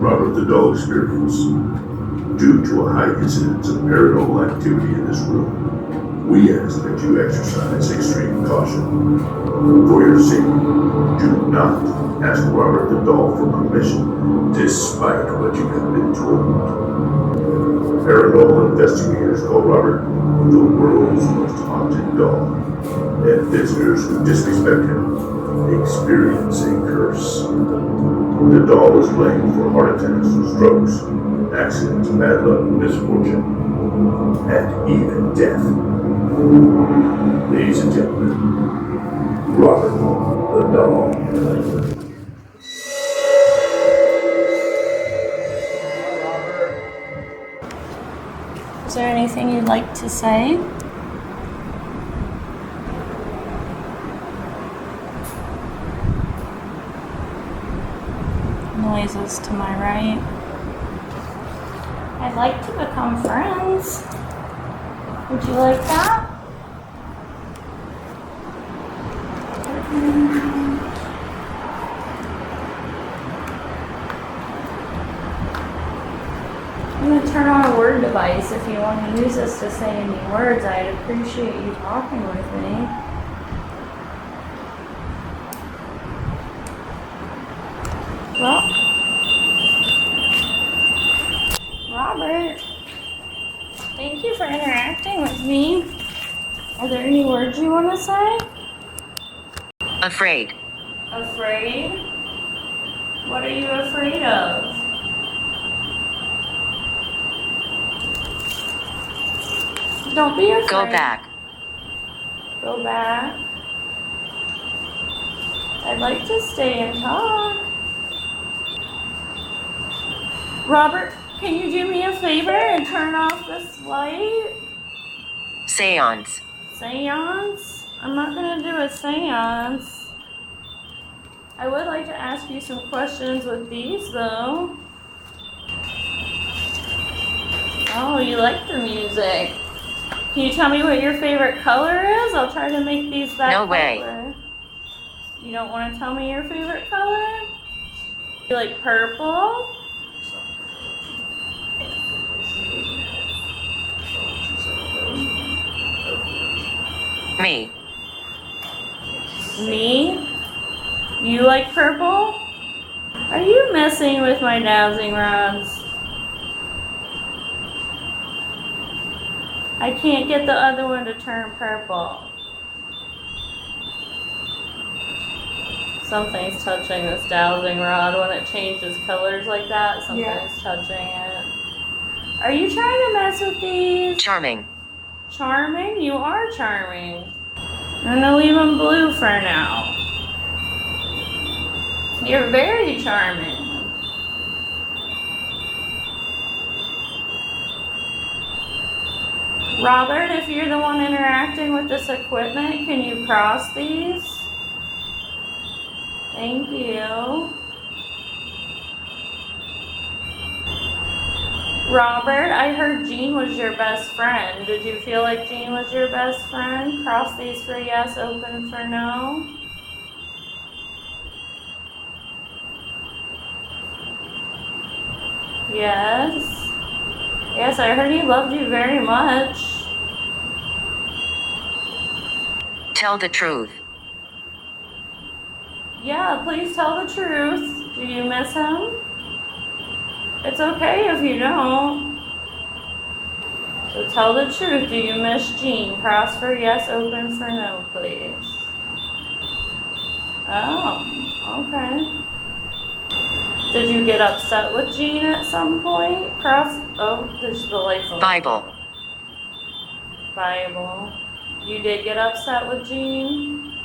Robert the Doll experience. Due to a high incidence of paranormal activity in this room, we ask that you exercise extreme caution. For your safety, do not ask Robert the Doll for permission, despite what you have been told. Paranormal investigators call Robert the world's most haunted doll, and visitors who disrespect him experience a curse. The doll is blamed for heart attacks, strokes, accidents, bad luck, misfortune, and even death. Ladies and gentlemen, Robert the Doll. Is there anything you'd like to say? Noises to my right. I'd like to become friends. Would you like that? I'm going to turn on a word device. If you want to use this to say any words, I'd appreciate you talking with me. Well, Robert, thank you for interacting with me. Are there any words you want to say? Afraid. Afraid? What are you afraid of? Don't be afraid. Go back. Go back. I'd like to stay and talk. Robert, can you do me a favor and turn off this light? Seance. Seance? I'm not going to do a seance. I would like to ask you some questions with these, though. Oh, you like the music. Can you tell me what your favorite color is? I'll try to make these that No way. color. You don't want to tell me your favorite color? You like purple? Me. Me? You like purple? Are you messing with my dowsing rods? I can't get the other one to turn purple. Something's touching this dowsing rod when it changes colors like that. Something's touching it. Are you trying to mess with these? Charming. Charming? You are charming. I'm gonna leave them blue for now. You're very charming. Robert, if you're the one interacting with this equipment, can you cross these? Thank you. Robert, I heard Jean was your best friend. Did you feel like Jean was your best friend? Cross these for yes, open for no. Yes. Yes, I heard he loved you very much. Tell the truth. Yeah, please tell the truth. Do you miss him? It's okay if you don't. So tell the truth. Do you miss Jean? Cross for yes, open for no, please. Oh, okay. Did you get upset with Jean at some point? Cross. Oh, there's the lights on. Bible. Bible. You did get upset with Jean?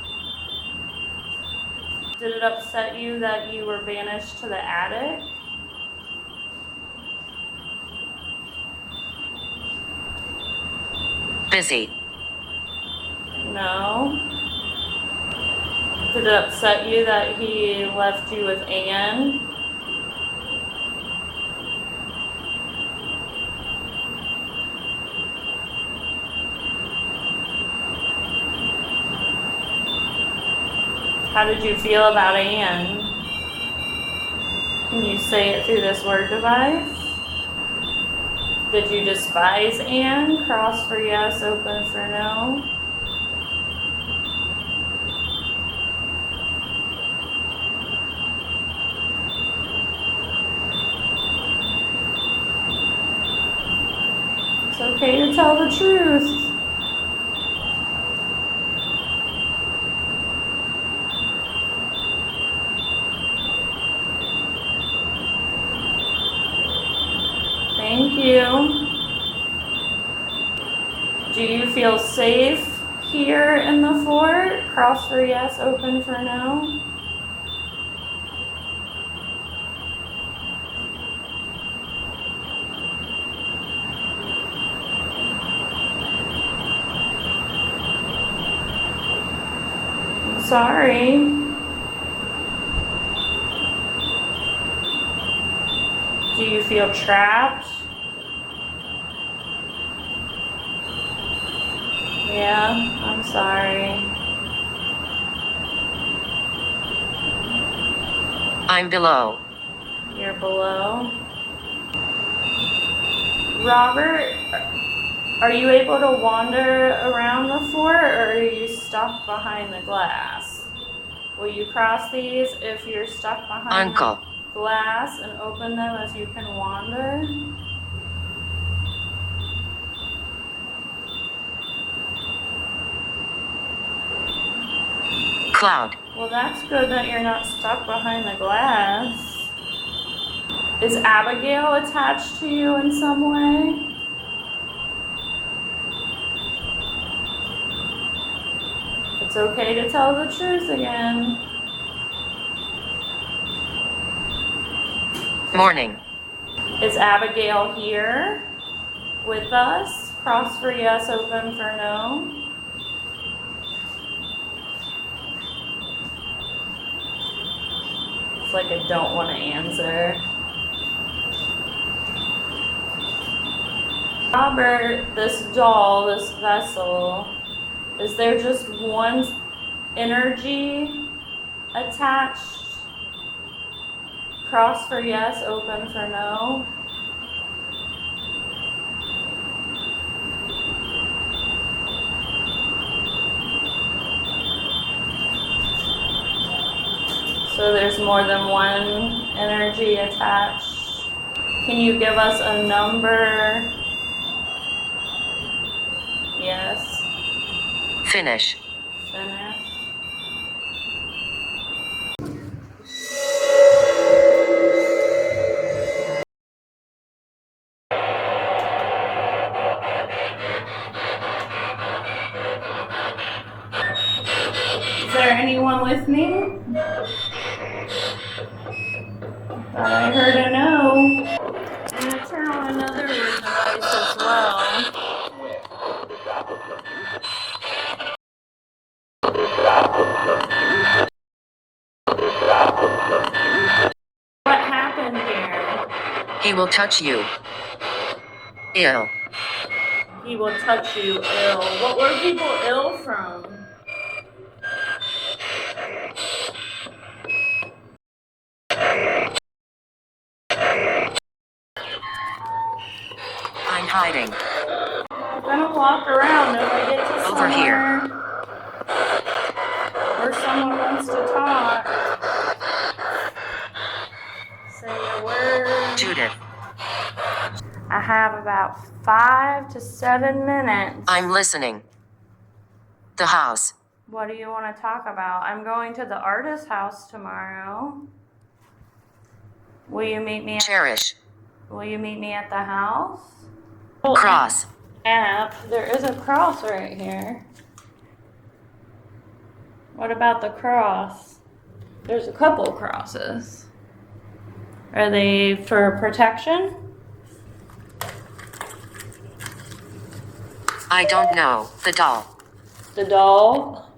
Did it upset you that you were banished to the attic? Busy. No. Did it upset you that he left you with Anne? How did you feel about Anne? Can you say it through this word device? Did you despise Anne? Cross for yes, open for no. It's okay to tell the truth. Thank you. Do you feel safe here in the fort? Cross for yes, open for no. I'm sorry. Do you feel trapped? Yeah, I'm sorry. I'm below. You're below. Robert, are you able to wander around the fort or are you stuck behind the glass? Will you cross these if you're stuck behind Uncle. the glass and open them if you can wander? Cloud. Well, that's good that you're not stuck behind the glass. Is Abigail attached to you in some way? It's okay to tell the truth again. Morning. Is Abigail here with us? Cross for yes, open for no. It's like I don't want to answer. Robert, this doll, this vessel, is there just one energy attached? Cross for yes, open for no. So there's more than one energy attached. Can you give us a number? Yes. Finish. Finish. Is there anyone with me? Thought I heard a no. I'm gonna turn on another device as well. What happened here? He will touch you. Ill. He will touch you ill. What were people ill from? I'm hiding. I'm gonna walk around if I get to Over here. Or someone wants to talk. Say a word. Judith. I have about 5 to 7 minutes. I'm listening. The house. What do you want to talk about? I'm going to the artist house tomorrow. Will you meet me? Cherish. Will you meet me at the house? Cross. App. There is a cross right here. What about the cross? There's a couple crosses. Are they for protection? I don't know. The doll. The doll?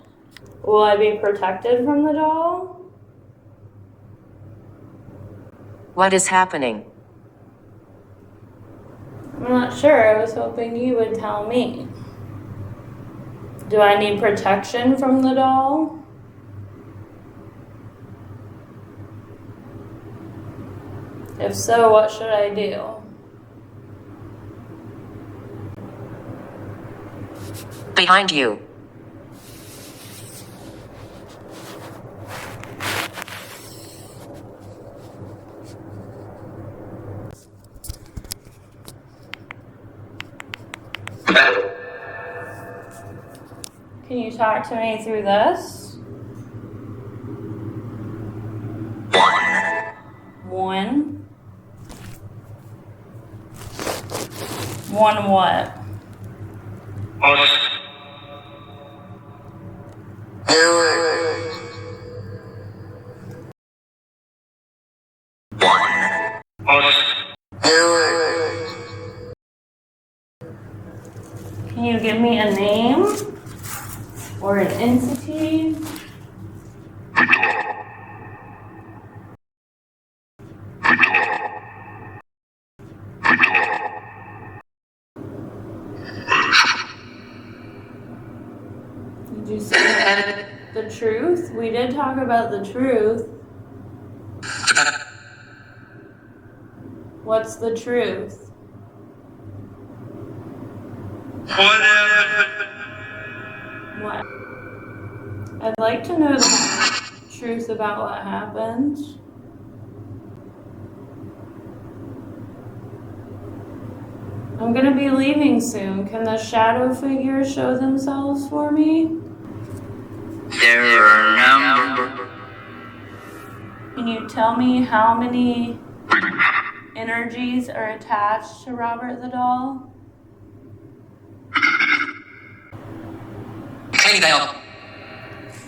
Will I be protected from the doll? What is happening? I'm not sure. I was hoping you would tell me. Do I need protection from the doll? If so, what should I do? Behind you. Can you talk to me through this? One. One what? Can you give me a name or an entity? Did you say the truth? We did talk about the truth. What's the truth? What? I'd like to know the truth about what happened. I'm gonna be leaving soon. Can the shadow figures show themselves for me? There are numbers. Can you tell me how many energies are attached to Robert the doll?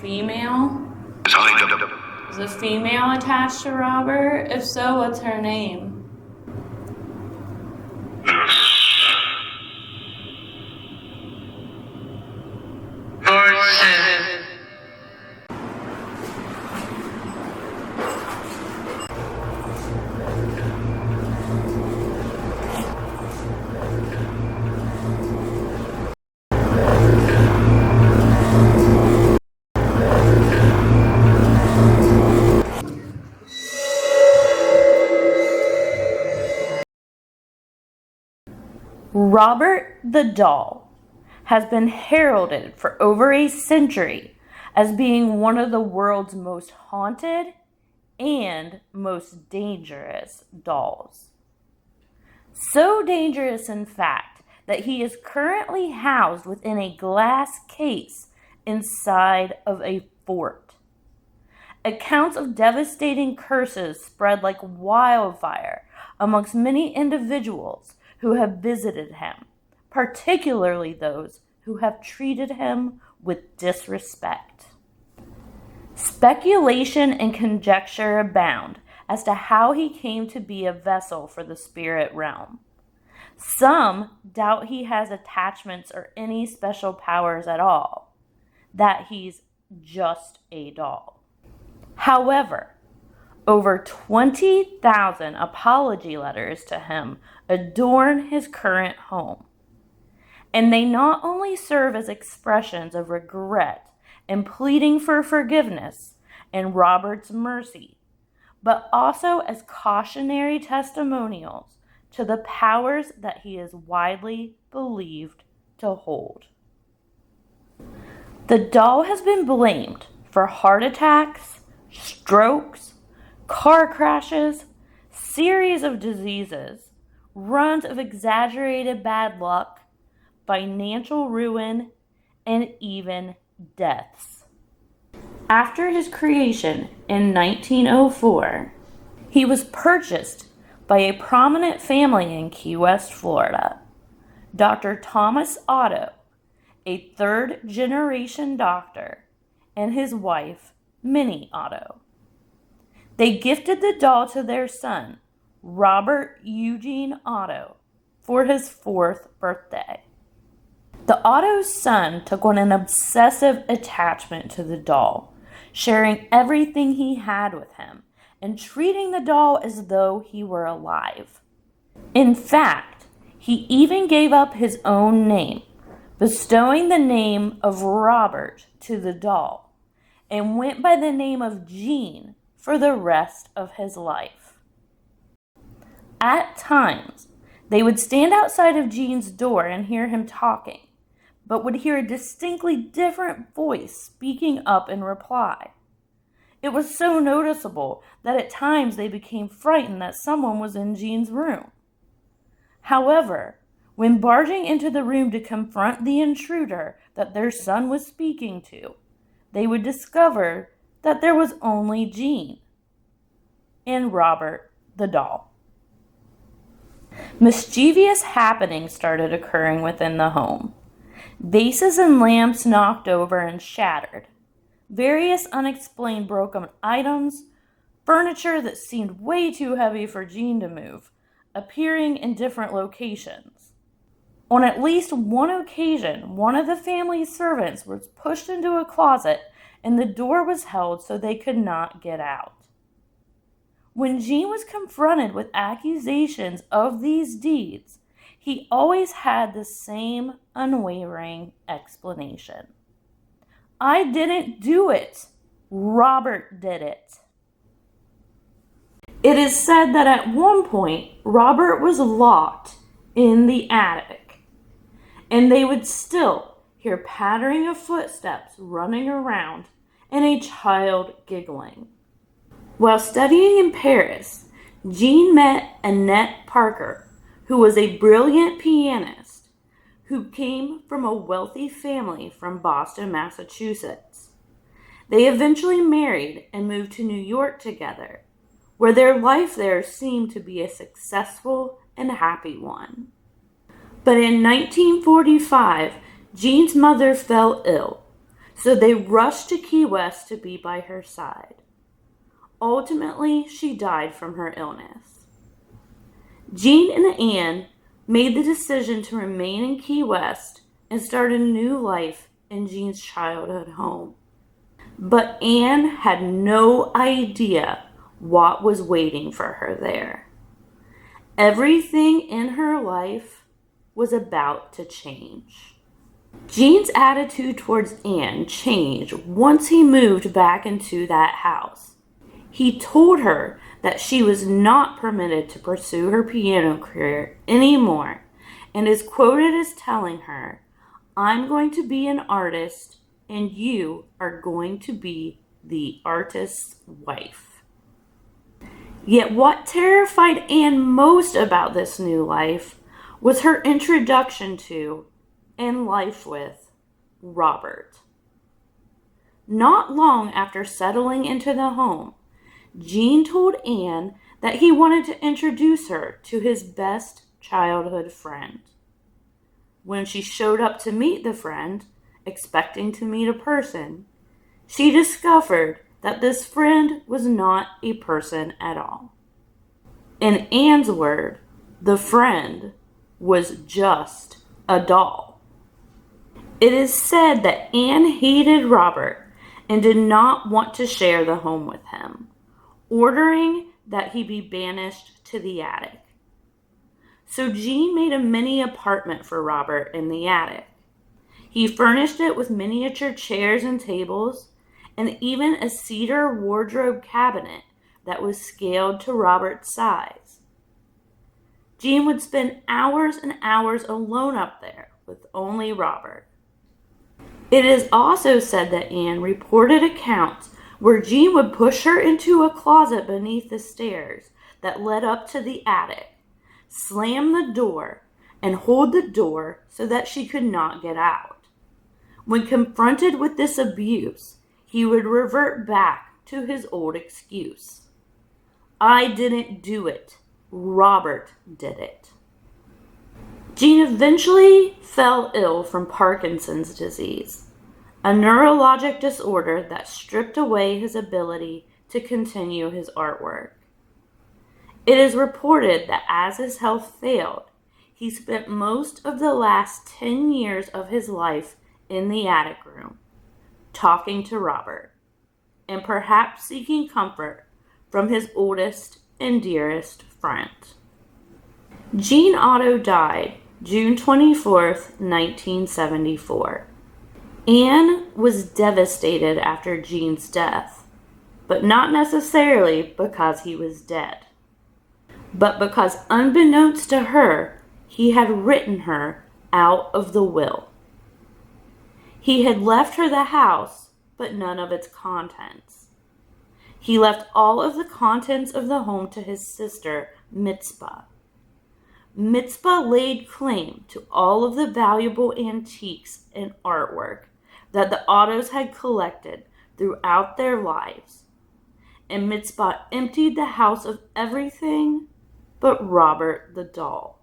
Female? Is a female attached to Robert? If so, what's her name? Robert the doll has been heralded for over a century as being one of the world's most haunted and most dangerous dolls. So dangerous, in fact, that he is currently housed within a glass case inside of a fort. Accounts of devastating curses spread like wildfire amongst many individuals who have visited him, particularly those who have treated him with disrespect. Speculation and conjecture abound as to how he came to be a vessel for the spirit realm. Some doubt he has attachments or any special powers at all, that he's just a doll. However, over 20,000 apology letters to him adorn his current home, and they not only serve as expressions of regret and pleading for forgiveness and Robert's mercy, but also as cautionary testimonials to the powers that he is widely believed to hold. The doll has been blamed for heart attacks, strokes, car crashes, series of diseases, runs of exaggerated bad luck, financial ruin, and even deaths. After his creation in 1904, he was purchased by a prominent family in Key West, Florida, Dr. Thomas Otto, a third-generation doctor, and his wife, Minnie Otto. They gifted the doll to their son, Robert Eugene Otto, for his 4th birthday. The Otto's son took on an obsessive attachment to the doll, sharing everything he had with him and treating the doll as though he were alive. In fact, he even gave up his own name, bestowing the name of Robert to the doll, and went by the name of Gene for the rest of his life. At times, they would stand outside of Gene's door and hear him talking, but would hear a distinctly different voice speaking up in reply. It was so noticeable that at times they became frightened that someone was in Gene's room. However, when barging into the room to confront the intruder that their son was speaking to, they would discover that there was only Gene and Robert the doll. Mischievous happenings started occurring within the home. Vases and lamps knocked over and shattered. Various unexplained broken items, furniture that seemed way too heavy for Gene to move, appearing in different locations. On at least one occasion, one of the family's servants was pushed into a closet and the door was held so they could not get out. When Gene was confronted with accusations of these deeds, he always had the same unwavering explanation. I didn't do it. Robert did it. It is said that at one point, Robert was locked in the attic, and they would still hear pattering of footsteps running around and a child giggling. While studying in Paris, Gene met Annette Parker, who was a brilliant pianist who came from a wealthy family from Boston, Massachusetts. They eventually married and moved to New York together, where their life there seemed to be a successful and happy one. But in 1945, Gene's mother fell ill, so they rushed to Key West to be by her side. Ultimately, she died from her illness. Gene and Anne made the decision to remain in Key West and start a new life in Gene's childhood home. But Anne had no idea what was waiting for her there. Everything in her life was about to change. Gene's attitude towards Anne changed once he moved back into that house. He told her that she was not permitted to pursue her piano career anymore and is quoted as telling her, "I'm going to be an artist and you are going to be the artist's wife." Yet what terrified Anne most about this new life was her introduction to and life with Robert. Not long after settling into the home, Gene told Anne that he wanted to introduce her to his best childhood friend. When she showed up to meet the friend, expecting to meet a person, she discovered that this friend was not a person at all. In Anne's word, the friend was just a doll. It is said that Anne hated Robert and did not want to share the home with him, ordering that he be banished to the attic. So Gene made a mini apartment for Robert in the attic. He furnished it with miniature chairs and tables, and even a cedar wardrobe cabinet that was scaled to Robert's size. Gene would spend hours and hours alone up there with only Robert. It is also said that Anne reported accounts where Gene would push her into a closet beneath the stairs that led up to the attic, slam the door, and hold the door so that she could not get out. When confronted with this abuse, he would revert back to his old excuse. I didn't do it. Robert did it. Gene eventually fell ill from Parkinson's disease, a neurologic disorder that stripped away his ability to continue his artwork. It is reported that as his health failed, he spent most of the last 10 years of his life in the attic room, talking to Robert, and perhaps seeking comfort from his oldest and dearest friend. Gene Otto died June 24th, 1974. Anne was devastated after Gene's death, but not necessarily because he was dead. but because unbeknownst to her, he had written her out of the will. He had left her the house, but none of its contents. He left all of the contents of the home to his sister, Mitzpah. Mitzpah laid claim to all of the valuable antiques and artwork that the Ottos had collected throughout their lives, and Mitzpah emptied the house of everything but Robert the doll.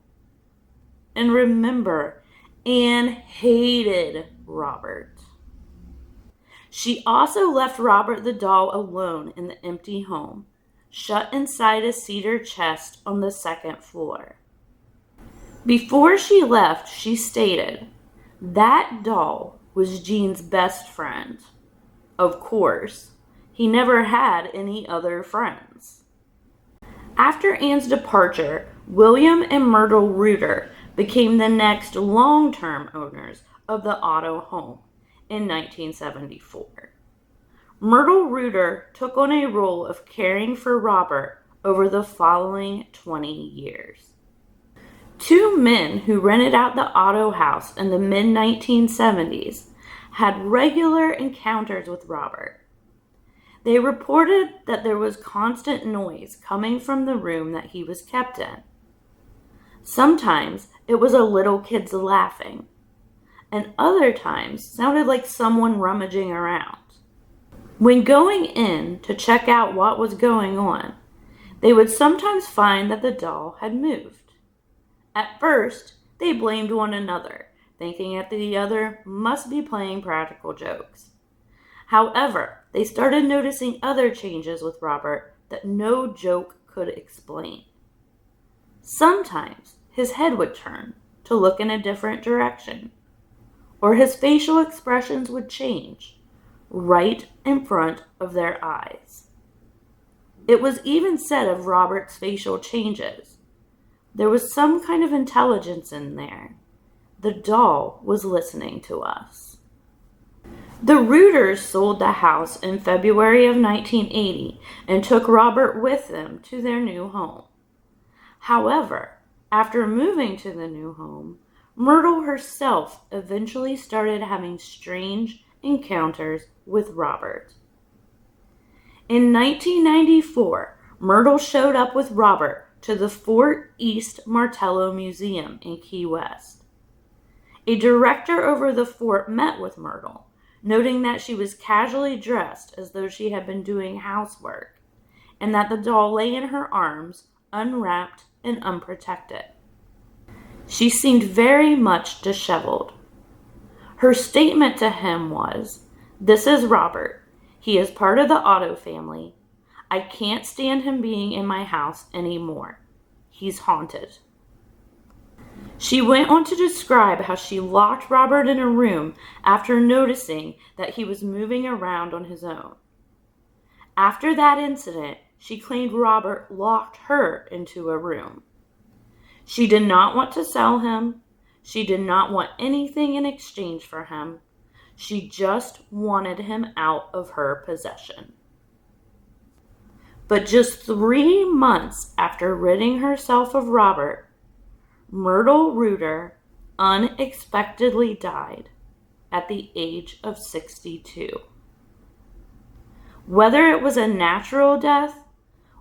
And remember, Anne hated Robert. She also left Robert the doll alone in the empty home, shut inside a cedar chest on the second floor. Before she left, she stated, that doll was Jean's best friend. Of course, he never had any other friends. After Anne's departure, William and Myrtle Reuter became the next long-term owners of the Otto home in 1974. Myrtle Reuter took on a role of caring for Robert over the following 20 years. Two men who rented out the Otto house in the mid-1970s had regular encounters with Robert. They reported that there was constant noise coming from the room that he was kept in. Sometimes it was a little kid's laughing, and other times sounded like someone rummaging around. When going in to check out what was going on, they would sometimes find that the doll had moved. At first, they blamed one another, thinking that the other must be playing practical jokes. However, they started noticing other changes with Robert that no joke could explain. Sometimes his head would turn to look in a different direction, or his facial expressions would change right in front of their eyes. It was even said of Robert's facial changes, there was some kind of intelligence in there. The doll was listening to us. The Reuters sold the house in February of 1980 and took Robert with them to their new home. However, after moving to the new home, Myrtle herself eventually started having strange encounters with Robert. In 1994, Myrtle showed up with Robert to the Fort East Martello Museum in Key West. A director over the fort met with Myrtle, noting that she was casually dressed as though she had been doing housework, and that the doll lay in her arms, unwrapped and unprotected. She seemed very much disheveled. Her statement to him was, "This is Robert. He is part of the Otto family. I can't stand him being in my house anymore. He's haunted." She went on to describe how she locked Robert in a room after noticing that he was moving around on his own. After that incident, she claimed Robert locked her into a room. She did not want to sell him. She did not want anything in exchange for him. She just wanted him out of her possession. But just 3 months after ridding herself of Robert, Myrtle Reuter unexpectedly died at the age of 62. Whether it was a natural death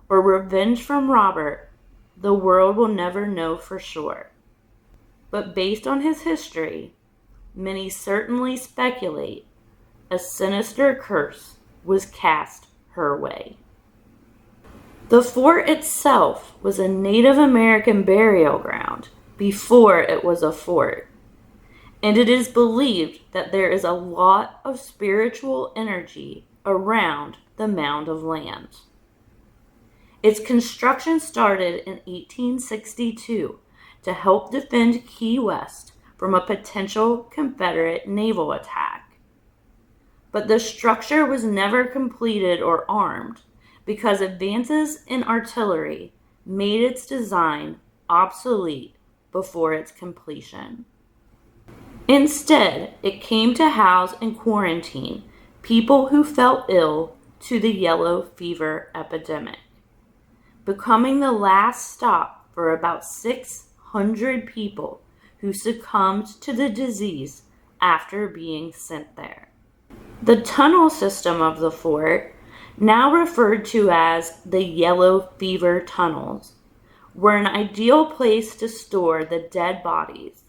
or revenge from Robert, the world will never know for sure. But based on his history, many certainly speculate a sinister curse was cast her way. The fort itself was a Native American burial ground before it was a fort, and it is believed that there is a lot of spiritual energy around the mound of land. Its construction started in 1862 to help defend Key West from a potential Confederate naval attack. But the structure was never completed or armed because advances in artillery made its design obsolete before its completion. Instead, it came to house and quarantine people who fell ill to the yellow fever epidemic. becoming the last stop for about 600 people who succumbed to the disease after being sent there. The tunnel system of the fort, now referred to as the yellow fever tunnels, were an ideal place to store the dead bodies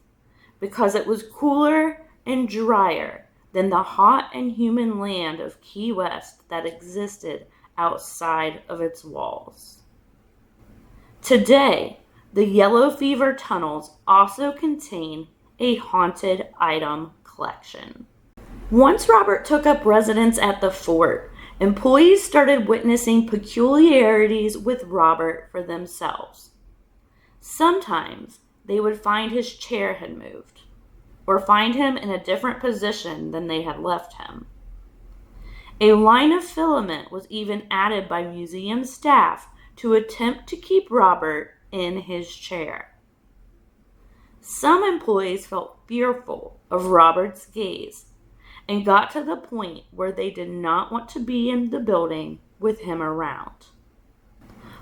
because it was cooler and drier than the hot and humid land of Key West that existed outside of its walls. Today, the yellow fever tunnels also contain a haunted item collection. Once Robert took up residence at the fort, employees started witnessing peculiarities with Robert for themselves. Sometimes they would find his chair had moved, or find him in a different position than they had left him. A line of filament was even added by museum staff to attempt to keep Robert in his chair. Some employees felt fearful of Robert's gaze and got to the point where they did not want to be in the building with him around.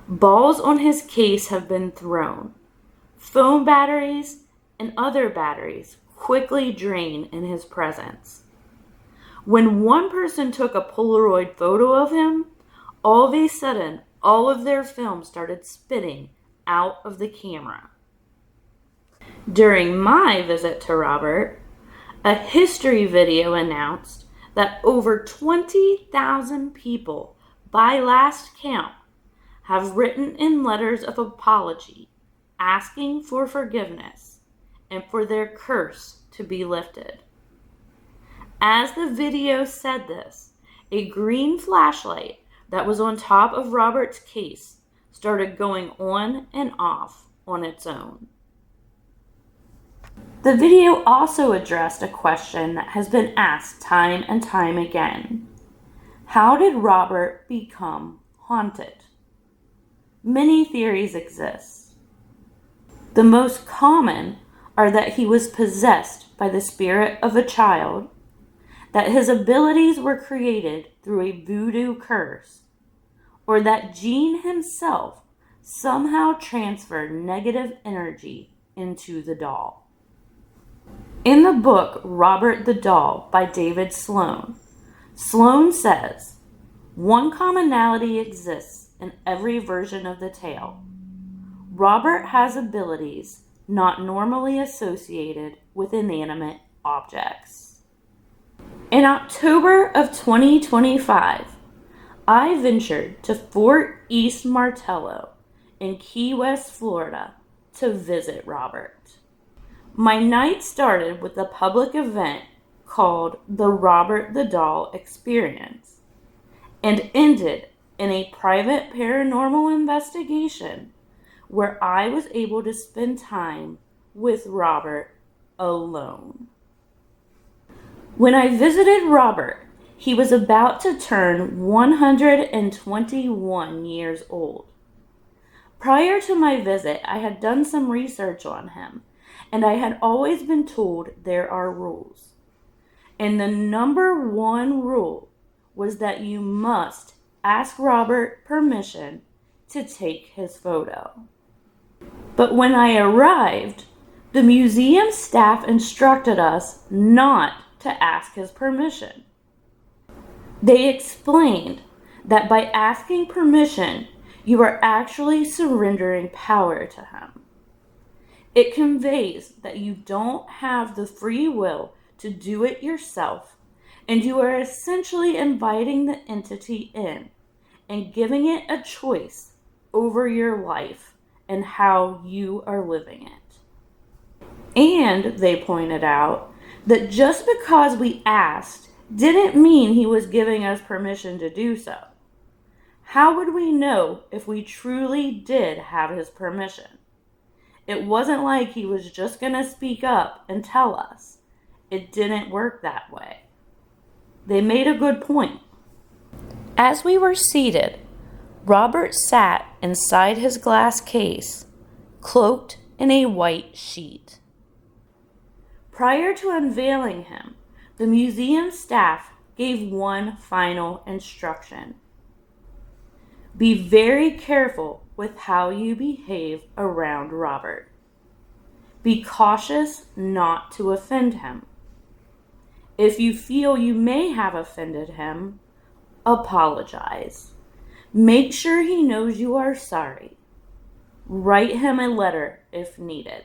Balls on his case have been thrown. Phone batteries and other batteries quickly drain in his presence. When one person took a Polaroid photo of him, all of a sudden, all of their film started spitting out of the camera. During my visit to Robert, a history video announced that over 20,000 people, by last count, have written in letters of apology, asking for forgiveness and for their curse to be lifted. As the video said this, a green flashlight that was on top of Robert's case started going on and off on its own. The video also addressed a question that has been asked time and time again. How did Robert become haunted? Many theories exist. The most common are that he was possessed by the spirit of a child, that his abilities were created through a voodoo curse, or that Gene himself somehow transferred negative energy into the doll. In the book Robert the Doll by David Sloan, Sloan says, one commonality exists in every version of the tale. Robert has abilities not normally associated with inanimate objects. In October of 2025, I ventured to Fort East Martello in Key West, Florida, to visit Robert. My night started with a public event called the Robert the Doll Experience and ended in a private paranormal investigation where I was able to spend time with Robert alone. When I visited Robert, he was about to turn 121 years old. Prior to my visit, I had done some research on him, and I had always been told there are rules. And the number one rule was that you must ask Robert permission to take his photo. But when I arrived, the museum staff instructed us not to ask his permission. They explained that by asking permission, you are actually surrendering power to him. It conveys that you don't have the free will to do it yourself, and you are essentially inviting the entity in and giving it a choice over your life and how you are living it. And they pointed out that just because we asked didn't mean he was giving us permission to do so. How would we know if we truly did have his permission? It wasn't like he was just going to speak up and tell us. It didn't work that way. They made a good point. As we were seated, Robert sat inside his glass case, cloaked in a white sheet. Prior to unveiling him, the museum staff gave one final instruction. Be very careful with how you behave around Robert. Be cautious not to offend him. If you feel you may have offended him, apologize. Make sure he knows you are sorry. Write him a letter if needed.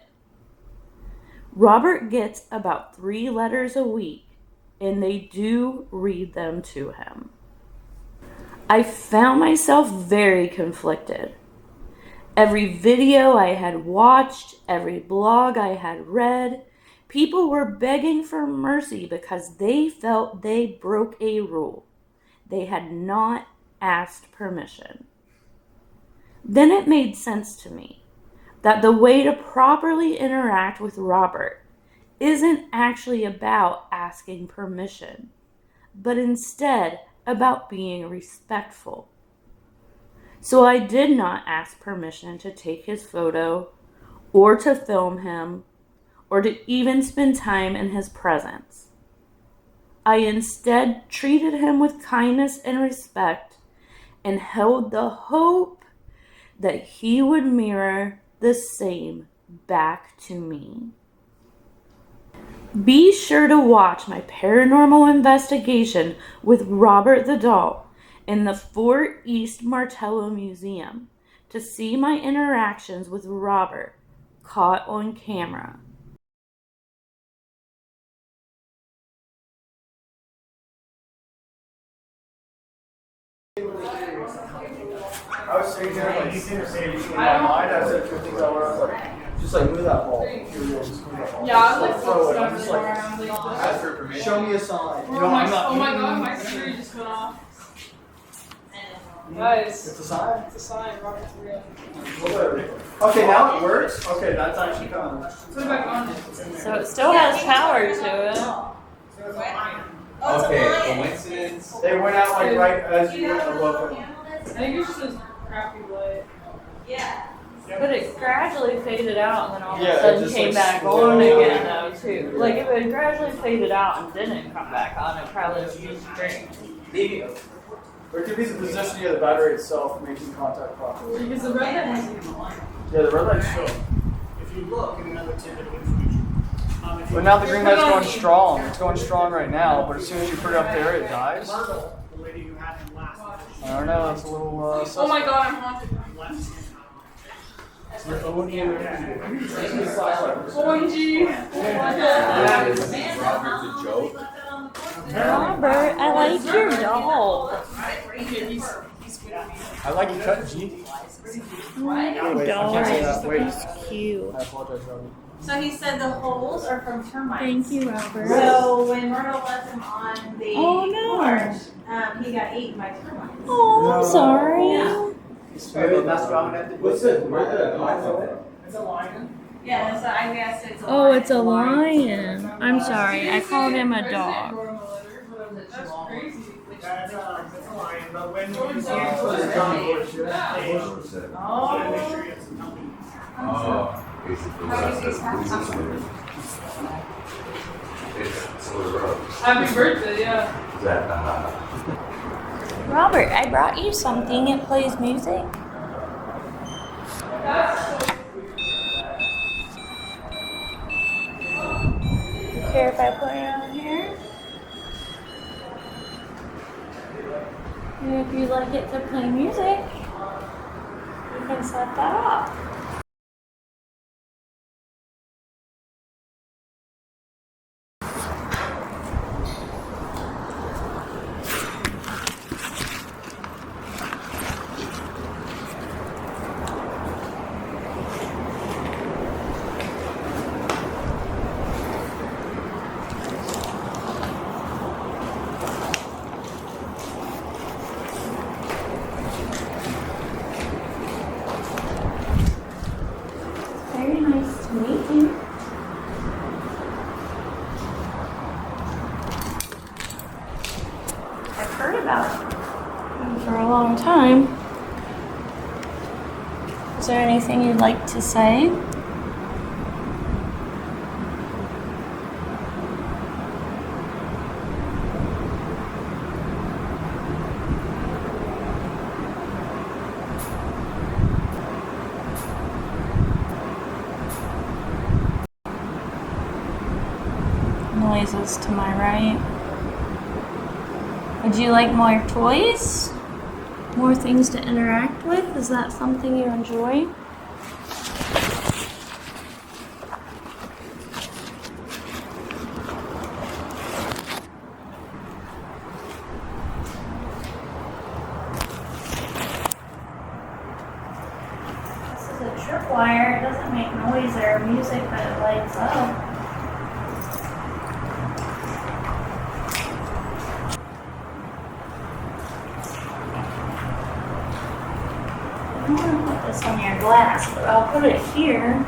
Robert gets about 3 letters a week, and they do read them to him. I found myself very conflicted. Every video I had watched, every blog I had read, people were begging for mercy because they felt they broke a rule. They had not asked permission. Then it made sense to me that the way to properly interact with Robert isn't actually about asking permission, but instead about being respectful. So I did not ask permission to take his photo, or to film him, or to even spend time in his presence. I instead treated him with kindness and respect and held the hope that he would mirror the same back to me. Be sure to watch my paranormal investigation with Robert the Doll in the Fort East Martello Museum to see my interactions with Robert caught on camera. I was sitting there like, in my mind, I said 2 things I was like, just like move that ball. Yeah, I was like throw it. focused I'm on just it more. like, I'm like, ask for permission. Show me a sign. oh my god, my screen just went off. Guys, It's a sign? it's a sign, Robert's real. Whatever. Okay, now it works. Okay, that's actually coming. Put it back on it. So it still has power to it. Okay, coincidence. They went out like right as you went above it. I think it's just this crappy light. But it gradually faded out and then all of Yeah, a it sudden just, came like, back slowly- on again though too. Like if it gradually faded out and didn't come back on, it probably would be strange. Maybe. Or it could be the positioning of the battery itself making contact properly. Because the red light hasn't even on. Yeah, the red light's show. If you look at another tidbit of information, if you But now the green light's going strong. It's going strong right now, but as soon as you put it up there, it dies. Myrtle, the lady who had him last, I don't know, that's a little Oh my god, I'm haunted. left OMG. Oh my god. Is Robert the joke? Robert, I like your doll. Okay, he's I like you cut G. My Wait, I doll can't say that. Wait. is cute. I apologize, Robert. So he said the holes are from termites. Thank you, Robert. So when Myrtle left him on the Oh, no. porch, he got eaten by termites. Oh, I'm sorry. Yeah. What's it? Where's the It's a lion. Yeah, so I guess it's a Oh, lion. it's a lion. I'm sorry. I called him a dog. That's crazy. That's a lion. But when you see Oh. it close down, they put it in Oh. make sure you have some company. Oh, basically, that's it's sort of Happy birthday, yeah. that, Robert, I brought you something. It plays music. Care if I put it on here? And if you'd like it to play music, you can set that up. Very nice to meet you. I've heard about you for a long time. Is there anything you'd like to say? noises to my right. Would you like more toys? More things to interact with? Is that something you enjoy? This is a tripwire. It doesn't make noise or music, but it lights up. I'm gonna put this on your glass, but I'll put it here.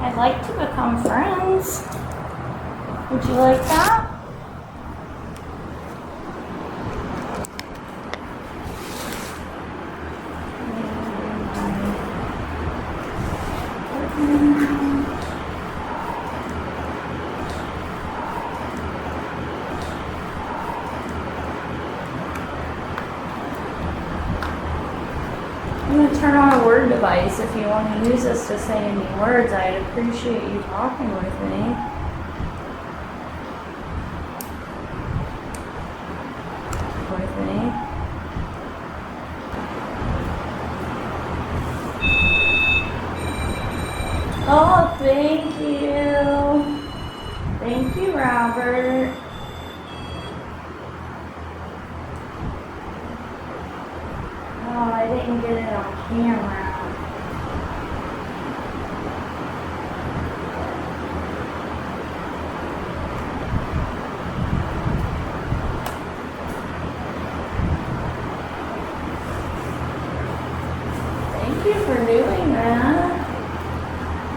I'd like to become friends. Would you like that? I'm going to turn on a word device. If you want to use this to say any words, I'd appreciate you talking with me. Oh, thank you. Thank you, Robert. Oh, I didn't get it on camera. Thank you for doing that.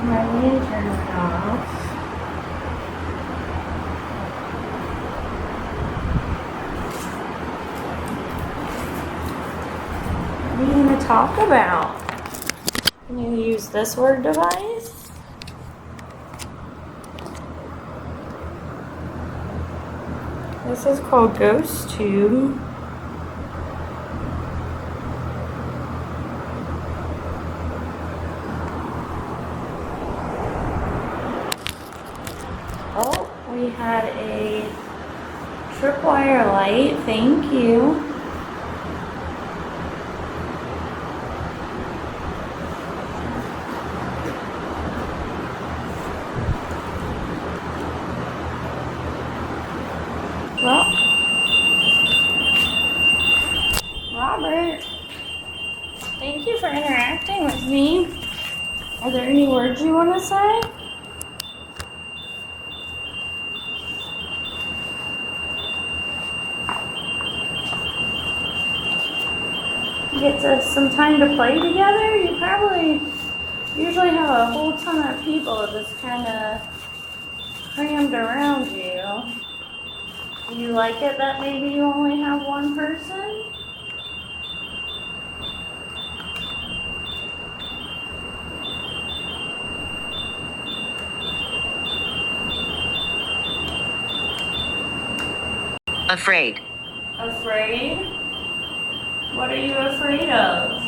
My lantern went off. What are you going to talk about? Can you use this word device? This is called Ghost Tube. Oh, we had a tripwire light. Thank you. Well, Robert, thank you for interacting with me. Are there any words you want to say? Get some time to play together? You probably usually have a whole ton of people just kind of crammed around you. Do you like it that maybe you only have one person? Afraid. Afraid? What are you afraid of?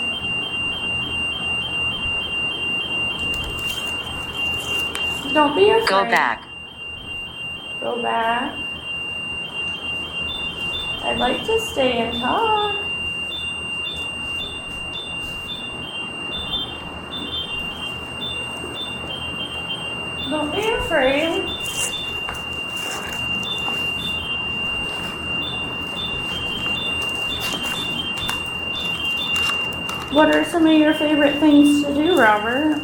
Don't be afraid. Go back. Go back. I'd like to stay and talk. Don't be afraid. What are some of your favorite things to do, Robert?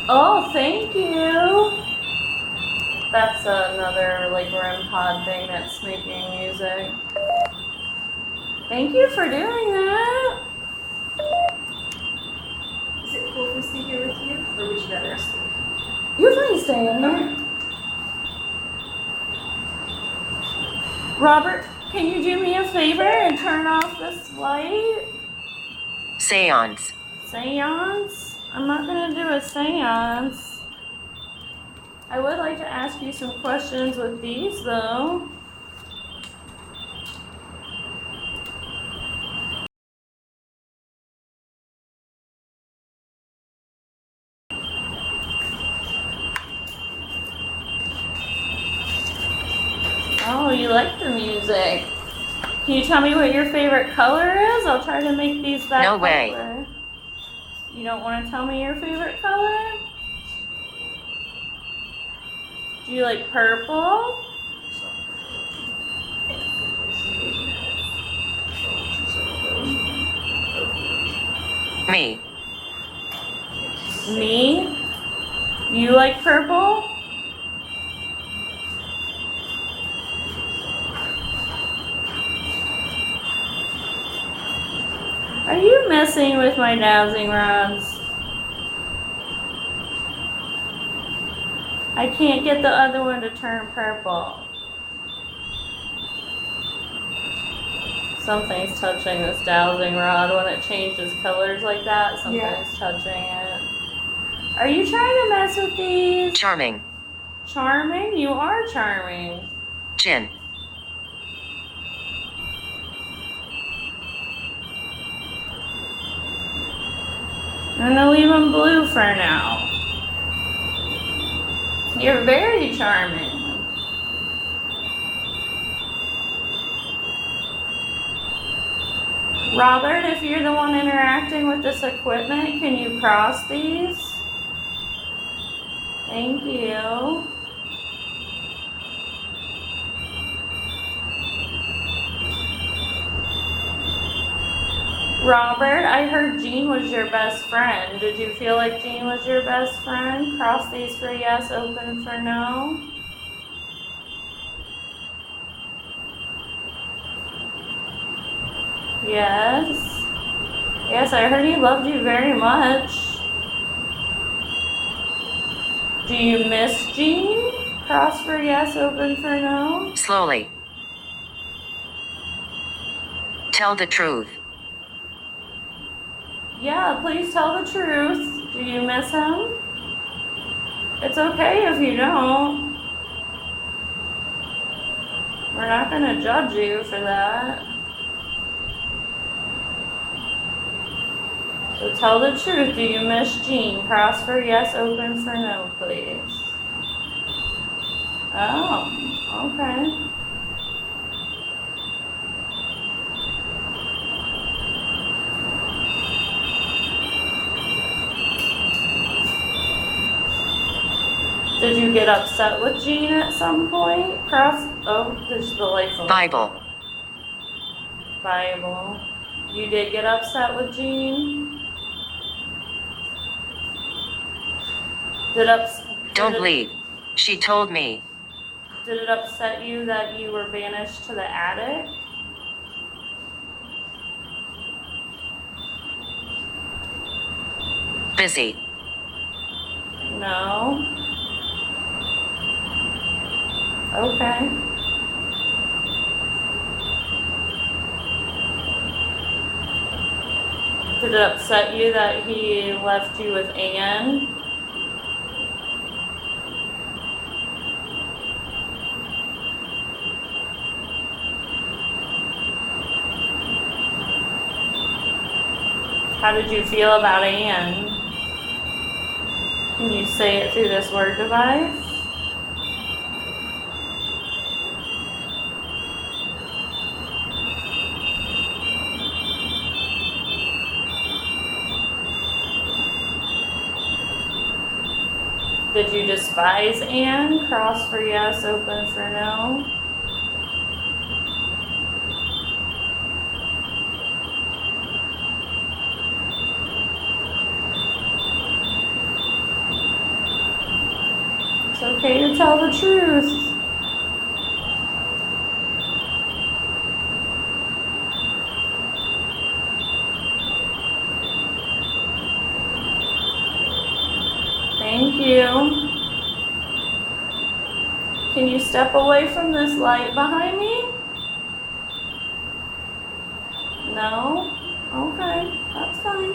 Oh, thank you. That's another like REM pod thing that's making music. Thank you for doing that. Is it cool if we stay here with you, or would you rather us leave? You're fine staying here. Robert, can you do me a favor and turn off this light? Seance. Seance? I'm not gonna do a seance. I would like to ask you some questions with these though. Oh, you like the music. Can you tell me what your favorite color is? I'll try to make these that No way. color. You don't want to tell me your favorite color? Do you like purple? Me. Me? You like purple? Are you messing with my dowsing rods? I can't get the other one to turn purple. Something's touching this dowsing rod when it changes colors like that. Something's touching it. Are you trying to mess with these? Charming. Charming? You are charming. Chin. I'm gonna leave them blue for now. You're very charming. Robert, if you're the one interacting with this equipment, can you cross these? Thank you. Robert, I heard Jean was your best friend. Did you feel like Jean was your best friend? Cross these for yes, open for no. Yes. Yes, I heard he loved you very much. Do you miss Jean? Cross for yes, open for no. Slowly. Tell the truth. Yeah, please tell the truth. Do you miss him? It's okay if you don't. We're not gonna judge you for that. So tell the truth. Do you miss Jean? Cross for yes, open for no, please. Oh, okay. Did you get upset with Jean at some point? There's the light on. Bible. Bible. You did get upset with Jean? Don't leave. She told me. Did it upset you that you were banished to the attic? Busy. No. Okay. Did it upset you that he left you with Anne? How did you feel about Anne? Can you say it through this word device? Did you despise Anne? Cross for yes, open for no. you tell the truth? Thank you. Can you step away from this light behind me? No? Okay, that's fine.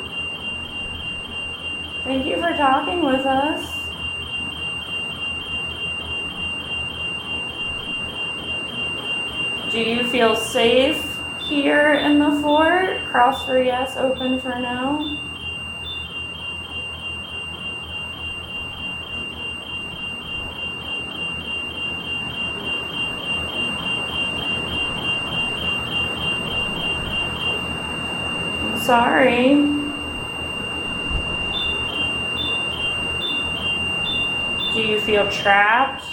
Thank you for talking with us. Do you feel safe here in the fort? Cross for yes, open for no. I'm sorry. Do you feel trapped?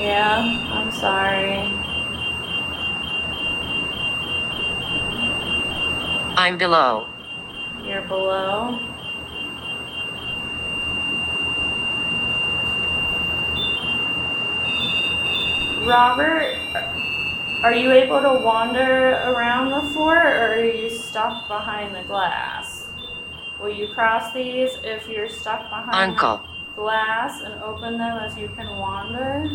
Yeah, I'm sorry. I'm below. You're below. Robert, are you able to wander around the fort, or are you stuck behind the glass? Will you cross these if you're stuck behind Uncle. the glass and open them as you can wander?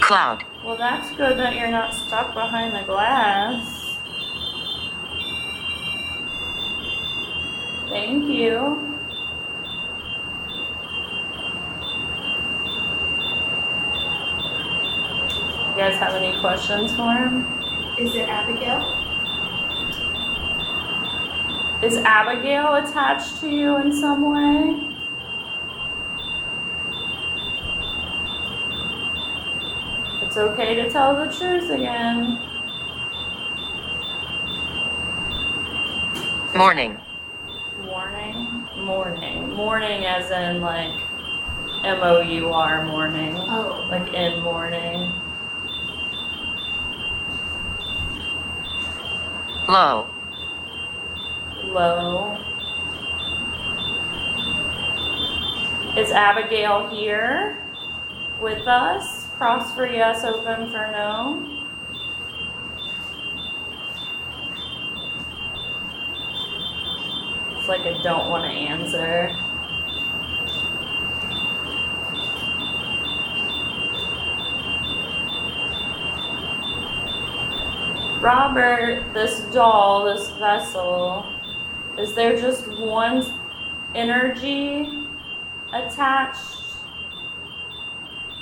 Cloud. Well, that's good that you're not stuck behind the glass. Thank you. You guys have any questions for him? Is it Abigail? Is Abigail attached to you in some way? It's okay to tell the truth again. Morning. Morning as in like M-O-U-R morning. Oh. Like in morning. Low. Low. Is Abigail here with us? Cross for yes, open for no. It's like I don't want to answer. Robert, this doll, this vessel, is there just one energy attached?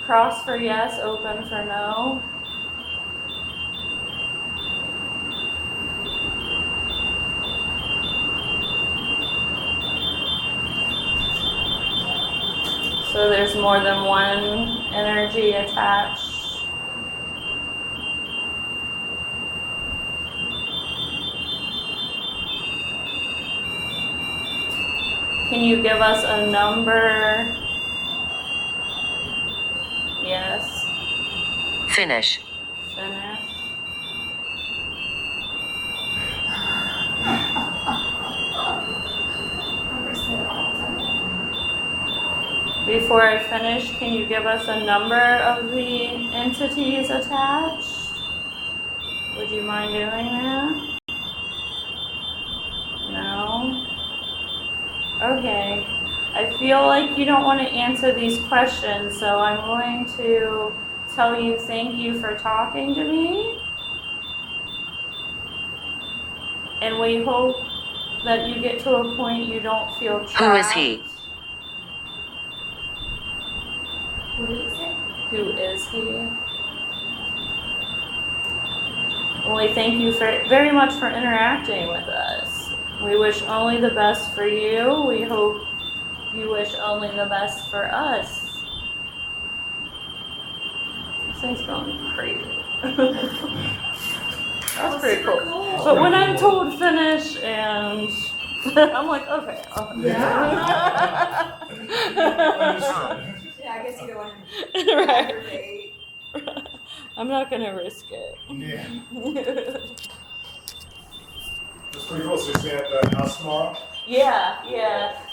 Cross for yes, open for no. So there's more than one energy attached. Can you give us a number? Yes. Finish. Finish. Before I finish, can you give us a number of the entities attached? Would you mind doing that? No? Okay. I feel like you don't want to answer these questions, so I'm going to tell you thank you for talking to me. And we hope that you get to a point you don't feel trapped. Who is he? What did it say? Who is he? Well, we thank you very much for interacting with us. We wish only the best for you. We hope you wish only the best for us. This thing's going crazy. That's pretty cool. But when I'm told finish and I'm like, okay. Yeah. Yeah, Yeah, I guess you don't want to right. aggravate. I'm not gonna risk it. Yeah. It's pretty cool. So you're staying at the house tomorrow? Yeah.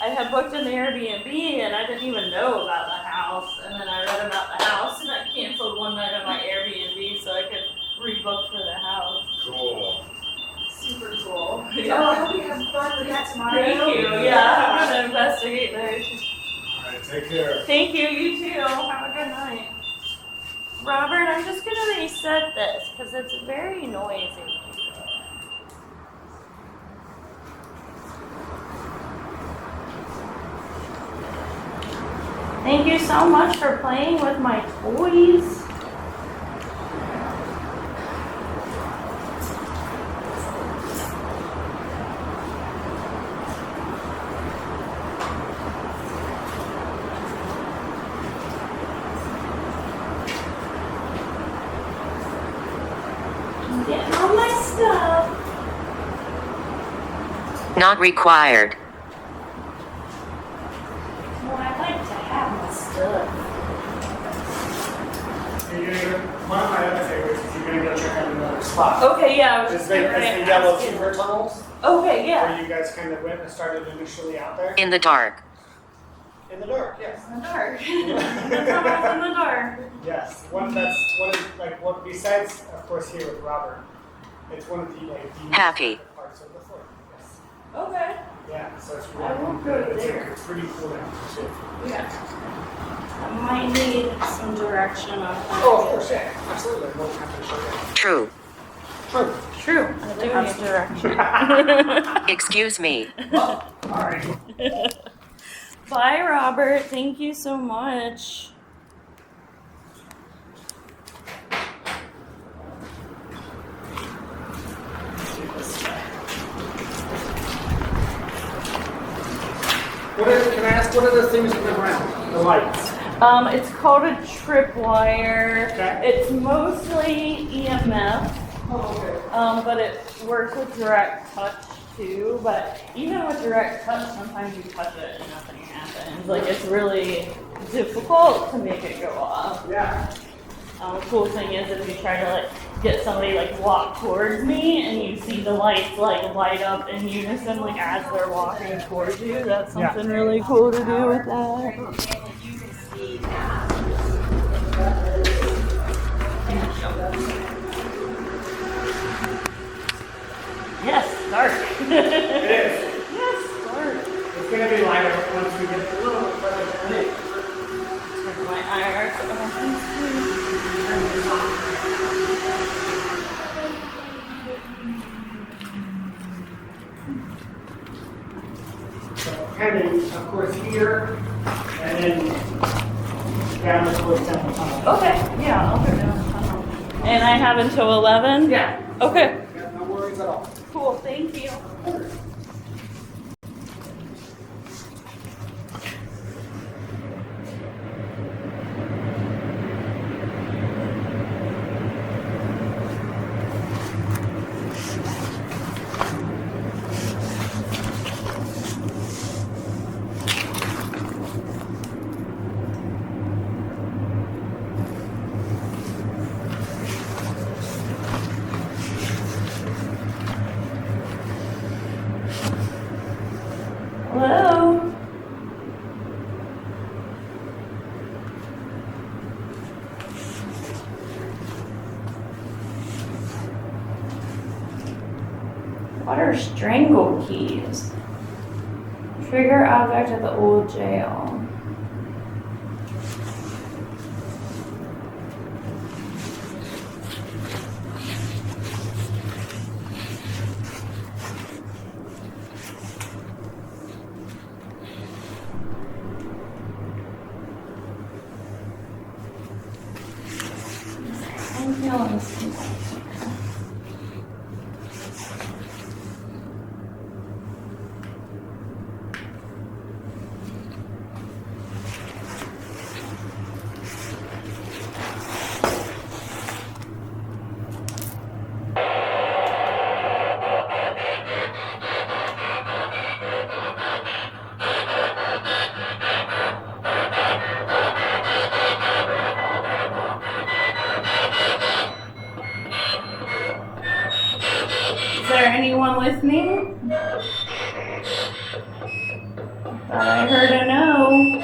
I had booked an Airbnb and I didn't even know about the house. And then I read about the house and I canceled one night of my Airbnb so I could rebook for the house. Cool. Super cool. Oh, I hope you have fun with that tomorrow. Thank you. Yeah, I'm gonna investigate there. All right, take care. Thank you. You too. Have a good night. Robert, I'm just gonna reset this because it's very noisy. Thank you so much for playing with my toys. I'm getting all my stuff. Not required. Well, I'd like to have my stuff. You're gonna go, one of my other favorites is you're gonna go check out another spot. Okay, yeah, I was It's just the gonna yellow ask you. fever tunnels, Okay, yeah. where you guys kind of went and started initially out there. In the dark. In the dark, yes. In the dark. The tunnels in the dark. Yes, one is like what besides of course here with Robert, it's one of the Happy. parts of the fort. Yes. Okay. Yeah, so it's I will really go there. it's pretty cool down too. Yeah. I might need some direction on that. Oh, of course, yeah, absolutely. We'll have to show you. True. True. True. I do need direction. Excuse me. All right. Bye, Robert. Thank you so much. Can I ask what are the things in the ground? The lights. It's called a tripwire. Okay. It's mostly EMF, Oh, okay. but it works with direct touch too. But even with direct touch, sometimes you touch it and nothing happens. Like it's really difficult to make it go off. Yeah. The cool thing is if you try to like get somebody like walk towards me and you see the lights like light up in unison like as they're walking towards you, that's something really cool to do with that. Yes, dark. It is. Yes, dark. It's gonna be lighter once we get a little bit further in. My IR. So heading, of course, here, and then down towards down the tunnel. Okay, yeah, I'll go down the tunnel. And I have until 11? Yeah. Okay, Yeah, no worries at all. cool, thank you. Hello? What are strangle keys? Trigger object at the old jail. I'm feeling something. with me? Thought I heard a no.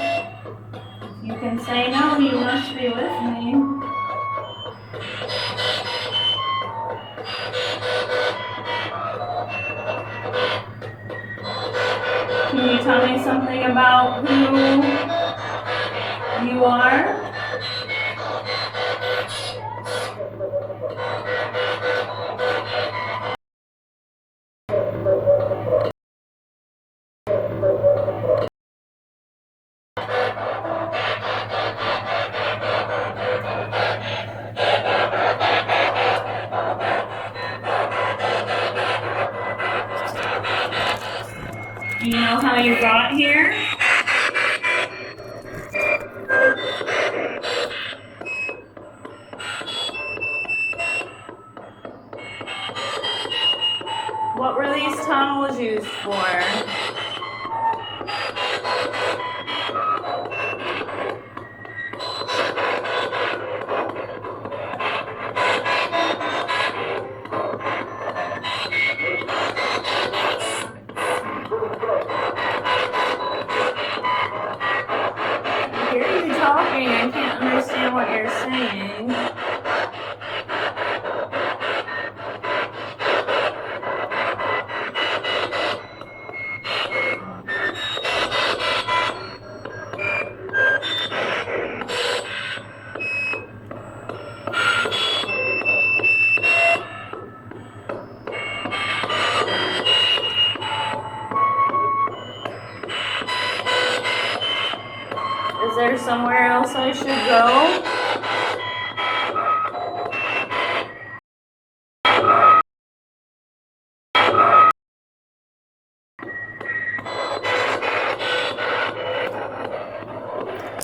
If you can say no, you must be with me. Can you tell me something about who you are? Do you know how you got here? What were these tunnels used for? I hear you talking, I can't understand what you're saying. Is there somewhere else I should go?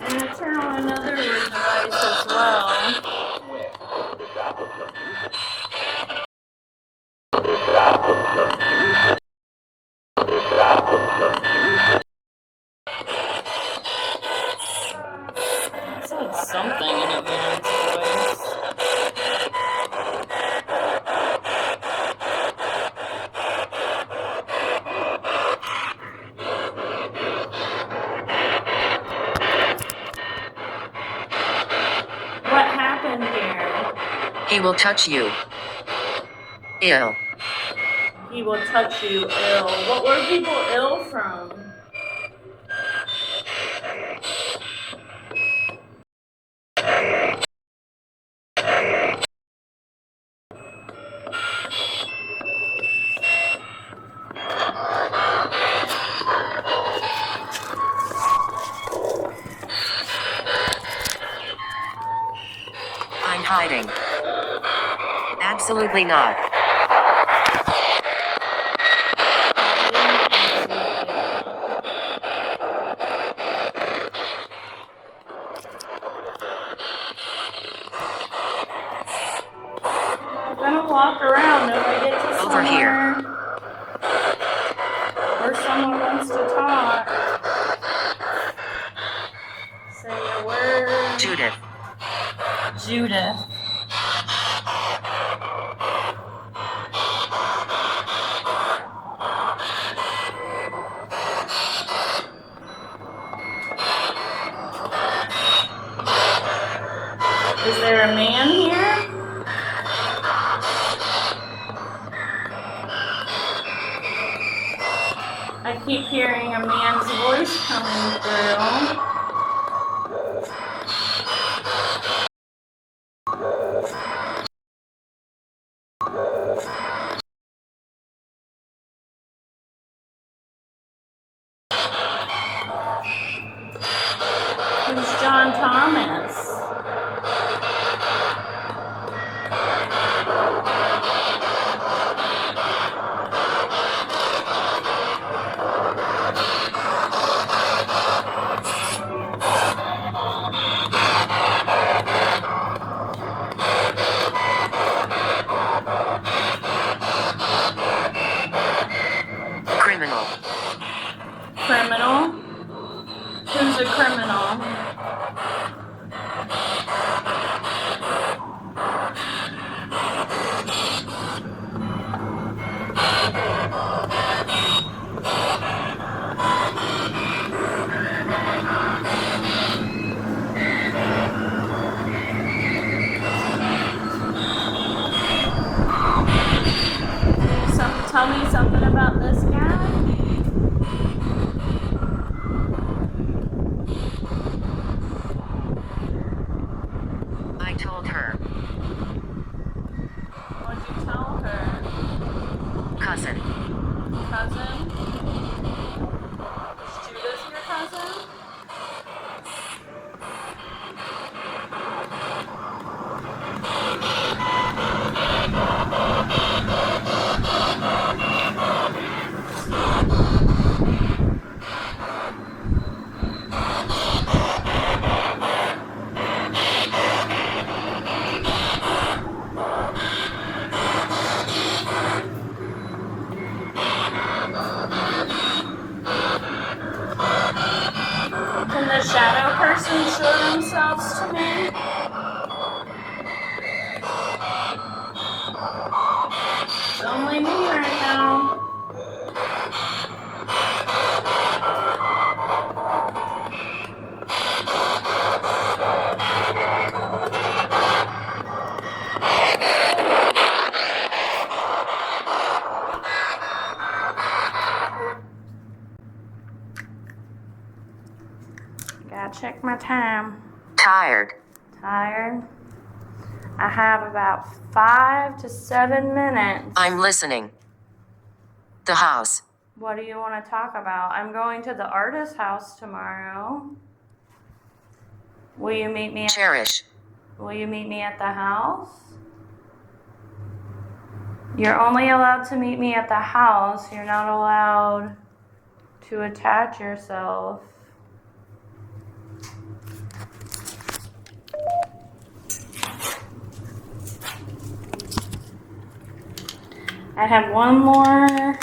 I'm gonna turn on another device as well. It said something in a man's voice. What happened here? He will touch you. Ill. He will touch you ill. What were people ill from? I'm hiding. Absolutely not. I'm gonna walk around if I get to Over here. Where someone wants to talk. Say a word. Judith. Judith. Is there a man here? I keep hearing a man's voice coming through. Who's John Thomas? Criminal. Criminal? Who's a criminal? shadow person show themselves to me? It's only me right now. Gotta check my time. Tired. Tired? I have about 5 to 7 minutes. I'm listening. The house. What do you want to talk about? I'm going to the artist's house tomorrow. Will you meet me? Cherish. Will you meet me at the house? You're only allowed to meet me at the house. You're not allowed to attach yourself. I have one more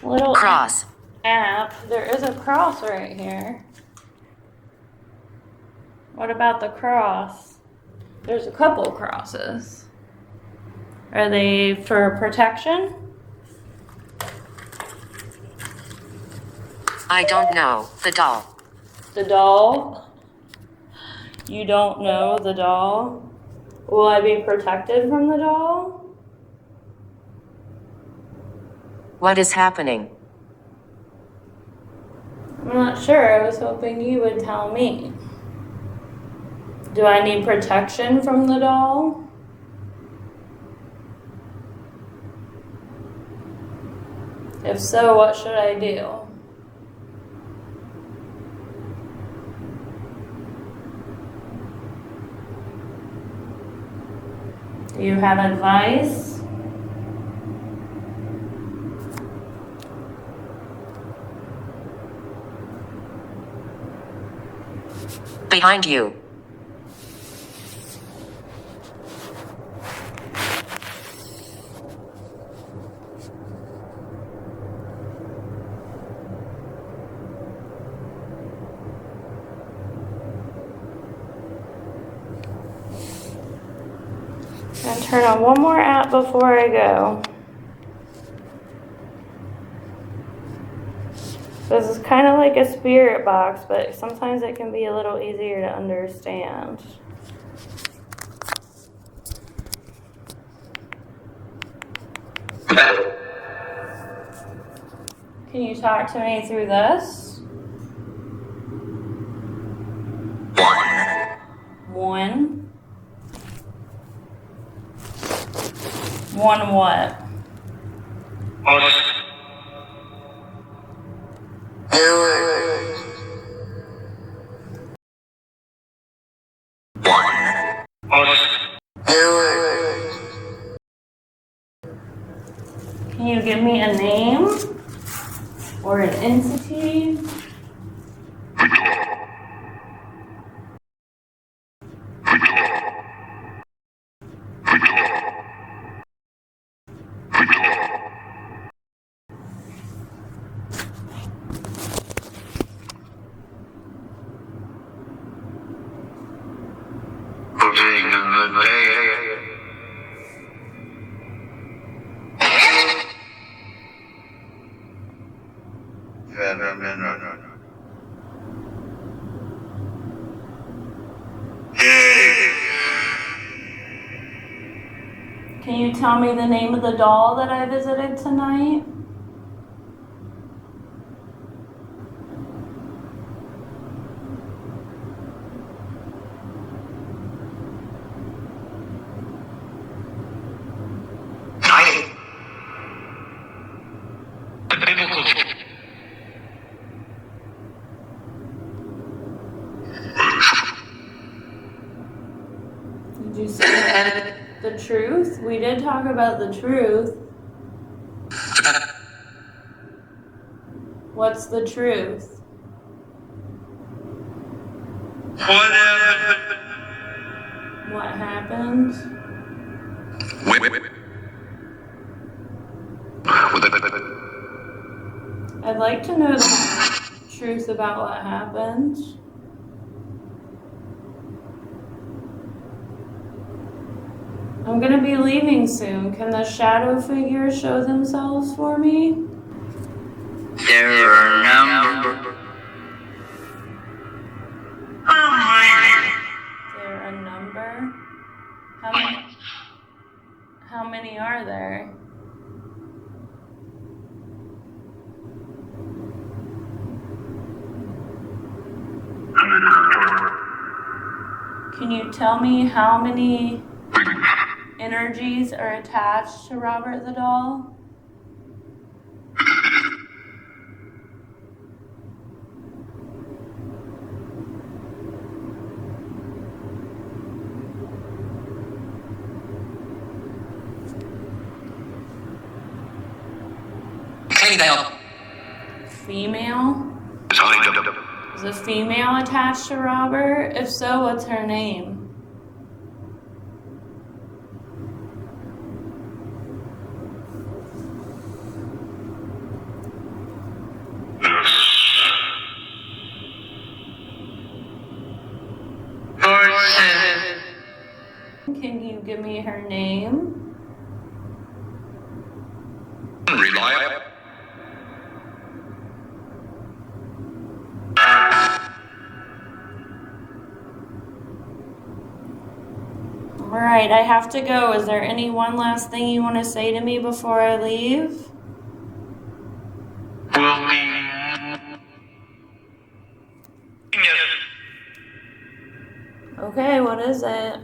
little Cross. app. There is a cross right here. What about the cross? There's a couple crosses. Are they for protection? I don't know. The doll. The doll? You don't know the doll? Will I be protected from the doll? What is happening? I'm not sure. I was hoping you would tell me. Do I need protection from the doll? If so, what should I do? Do you have advice? Behind you. I'll turn on one more app before I go. This is kind of like a spirit box, but sometimes it can be a little easier to understand. Can you talk to me through this? One. One what? Can you give me a name or an entity? Can you tell me the name of the doll that I visited tonight? Did you say the truth? We did talk about the truth. What's the truth? What happened? I'd like to know the truth about what happened. I'm gonna be leaving soon. Can the shadow figures show themselves for me? There are a number. There a number? How many are there? Can you tell me how many energies are attached to Robert the doll? Female? Is a female attached to Robert? If so, what's her name? Can you give me her name? Alright, I have to go. Is there any one last thing you want to say to me before I leave? Okay, what is it?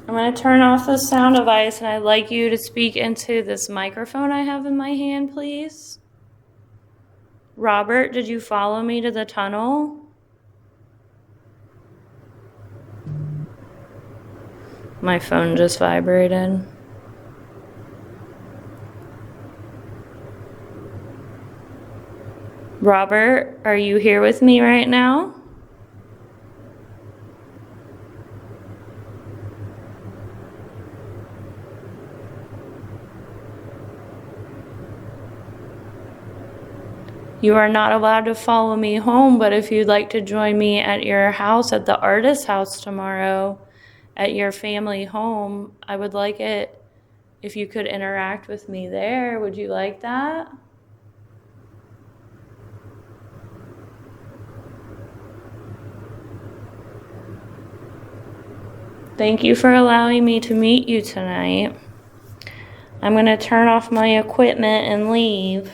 I'm going to turn off the sound device, and I'd like you to speak into this microphone I have in my hand, please. Robert, did you follow me to the tunnel? My phone just vibrated. Robert, are you here with me right now? You are not allowed to follow me home, but if you'd like to join me at your house, at the artist's house tomorrow, at your family home, I would like it if you could interact with me there. Would you like that? Thank you for allowing me to meet you tonight. I'm going to turn off my equipment and leave.